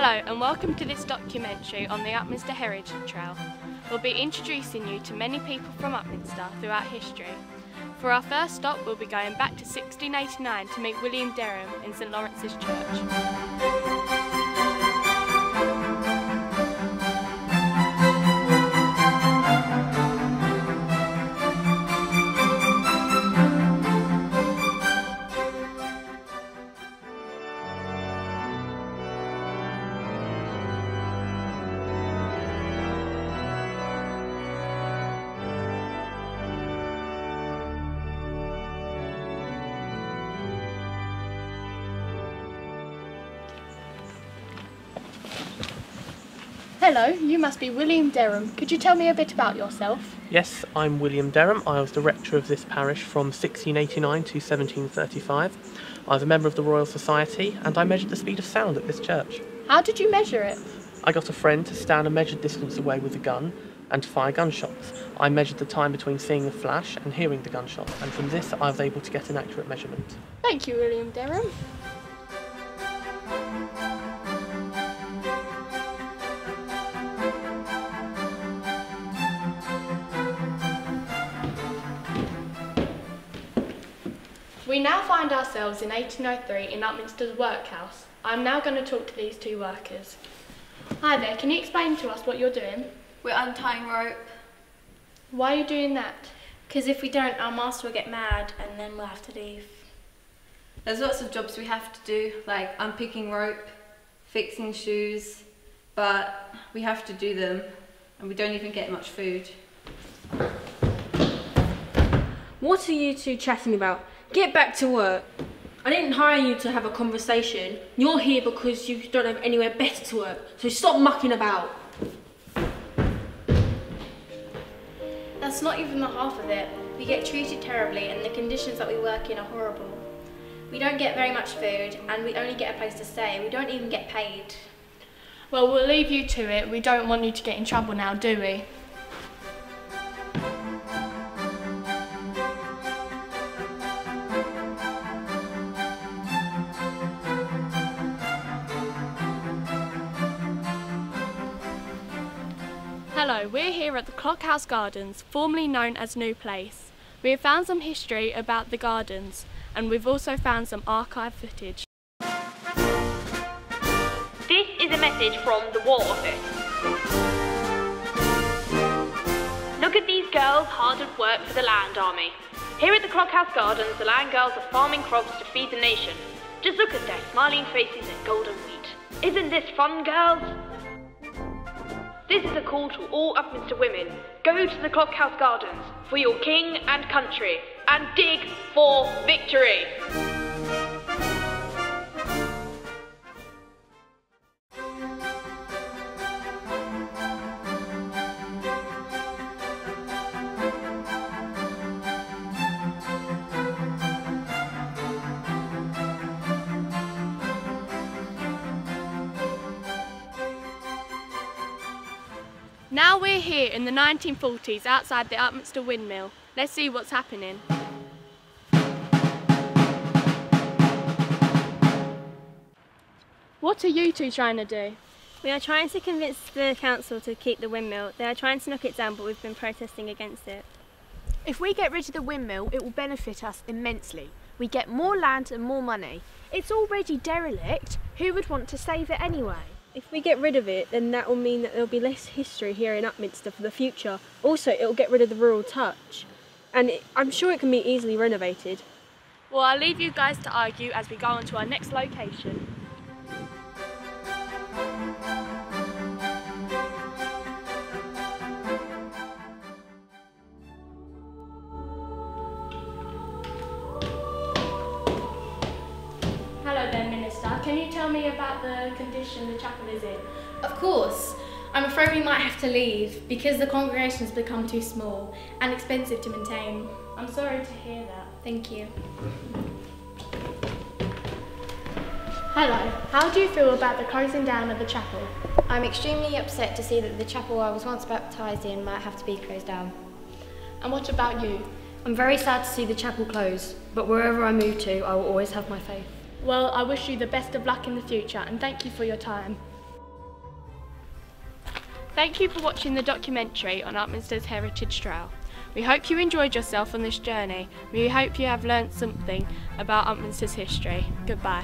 Hello and welcome to this documentary on the Upminster Heritage Trail. We'll be introducing you to many people from Upminster throughout history. For our first stop we'll be going back to 1689 to meet William Darim in St Lawrence's Church. Hello, you must be William Darim. Could you tell me a bit about yourself? Yes, I'm William Darim. I was the rector of this parish from 1689 to 1735. I was a member of the Royal Society and I measured the speed of sound at this church. How did you measure it? I got a friend to stand a measured distance away with a gun and to fire gunshots. I measured the time between seeing the flash and hearing the gunshot, and from this I was able to get an accurate measurement. Thank you, William Darim. We now find ourselves in 1803 in Upminster's Workhouse. I'm now going to talk to these two workers. Hi there, can you explain to us what you're doing? We're untying rope. Why are you doing that? Because if we don't, our master will get mad and then we'll have to leave. There's lots of jobs we have to do, like unpicking rope, fixing shoes, but we have to do them and we don't even get much food. What are you two chatting about? Get back to work. I didn't hire you to have a conversation. You're here because you don't have anywhere better to work. So stop mucking about. That's not even the half of it. We get treated terribly and the conditions that we work in are horrible. We don't get very much food and we only get a place to stay. We don't even get paid. Well, we'll leave you to it. We don't want you to get in trouble now, do we? Hello, we're here at the Clockhouse Gardens, formerly known as New Place. We have found some history about the gardens and we've also found some archive footage. This is a message from the War Office. Look at these girls hard at work for the Land Army. Here at the Clockhouse Gardens, the land girls are farming crops to feed the nation. Just look at their smiling faces and golden wheat. Isn't this fun, girls? This is a call to all Upminster women. Go to the Clockhouse Gardens for your king and country and dig for victory. Now we're here in the 1940s outside the Upminster Windmill. Let's see what's happening. What are you two trying to do? We are trying to convince the council to keep the windmill. They are trying to knock it down, but we've been protesting against it. If we get rid of the windmill, it will benefit us immensely. We get more land and more money. It's already derelict. Who would want to save it anyway? If we get rid of it, then that will mean that there will be less history here in Upminster for the future. Also, it will get rid of the rural touch. And I'm sure it can be easily renovated. Well, I'll leave you guys to argue as we go on to our next location. Hello there, Minister. Can you tell me about the condition the chapel is in? Of course. I'm afraid we might have to leave because the congregation has become too small and expensive to maintain. I'm sorry to hear that. Thank you. Hello. How do you feel about the closing down of the chapel? I'm extremely upset to see that the chapel I was once baptised in might have to be closed down. And what about you? I'm very sad to see the chapel close, but wherever I move to, I will always have my faith. Well, I wish you the best of luck in the future and thank you for your time. Thank you for watching the documentary on Upminster's Heritage Trail. We hope you enjoyed yourself on this journey. We hope you have learnt something about Upminster's history. Goodbye.